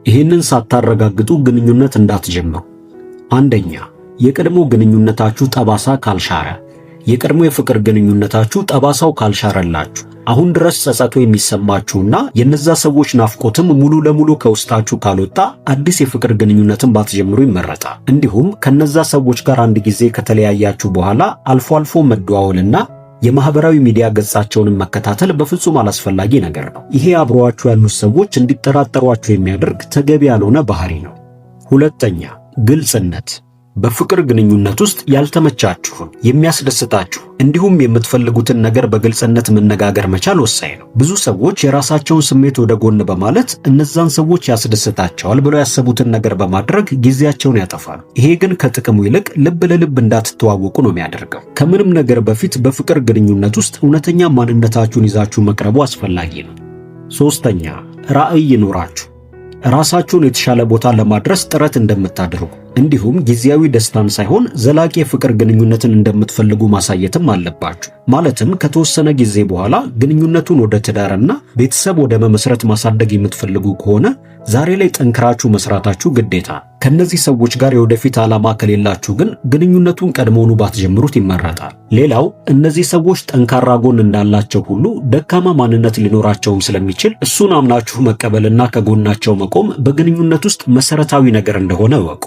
ይህንን ሳታረጋግጡ ግንኙነት እንዳትጀምሩ። አንደኛ፣ የቀድሞ ግንኙነታችሁ ጠባሳ ካልሻረ። የቀድሞ የፍቅር ግንኙነታችሁ ጠባሳው ካልሻረላችሁ አሁን ድረስ ጸጸቱ የሚሰማችሁና የነዛ ሰዎች ናፍቆትም ሙሉ ለሙሉ ከውስጣችሁ ካልወጣ አዲስ የፍቅር ግንኙነትን ባትጀምሩ ይመረጣል። እንዲሁም ከነዛ ሰዎች ጋር አንድ ጊዜ ከተለያያችሁ በኋላ አልፎ አልፎ መደዋወልና የማህበራዊ ሚዲያ ገጻቸውን መከታተል በፍጹም አላስፈላጊ ነገር ነው። ይሄ አብረዋችሁ ያሉት ሰዎች እንዲጠራጠሯችሁ የሚያደርግ ተገቢ ያልሆነ ባህሪ ነው። ሁለተኛ፣ ግልጽነት። በፍቅር ግንኙነት ውስጥ ያልተመቻችሁን የሚያስደስታችሁ እንዲሁም የምትፈልጉትን ነገር በግልጽነት መነጋገር መቻል ወሳኝ ነው። ብዙ ሰዎች የራሳቸውን ስሜት ወደ ጎን በማለት እነዛን ሰዎች ያስደስታቸዋል ብለው ያሰቡትን ነገር በማድረግ ጊዜያቸውን ያጠፋሉ። ይሄ ግን ከጥቅሙ ይልቅ ልብ ለልብ እንዳትተዋወቁ ነው የሚያደርገው። ከምንም ነገር በፊት በፍቅር ግንኙነት ውስጥ እውነተኛ ማንነታችሁን ይዛችሁ መቅረቡ አስፈላጊ ነው። ሶስተኛ፣ ራዕይ ይኖራችሁ። ራሳችሁን የተሻለ ቦታ ለማድረስ ጥረት እንደምታደርጉ እንዲሁም ጊዜያዊ ደስታን ሳይሆን ዘላቂ የፍቅር ግንኙነትን እንደምትፈልጉ ማሳየትም አለባችሁ። ማለትም ከተወሰነ ጊዜ በኋላ ግንኙነቱን ወደ ትዳርና ቤተሰብ ወደ መመስረት ማሳደግ የምትፈልጉ ከሆነ ዛሬ ላይ ጠንክራችሁ መስራታችሁ ግዴታ። ከነዚህ ሰዎች ጋር የወደፊት ዓላማ ከሌላችሁ ግን ግንኙነቱን ቀድሞውኑ ባትጀምሩት ይመረጣል። ሌላው እነዚህ ሰዎች ጠንካራ ጎን እንዳላቸው ሁሉ ደካማ ማንነት ሊኖራቸውም ስለሚችል እሱን አምናችሁ መቀበልና ከጎናቸው መቆም በግንኙነት ውስጥ መሰረታዊ ነገር እንደሆነ እወቁ።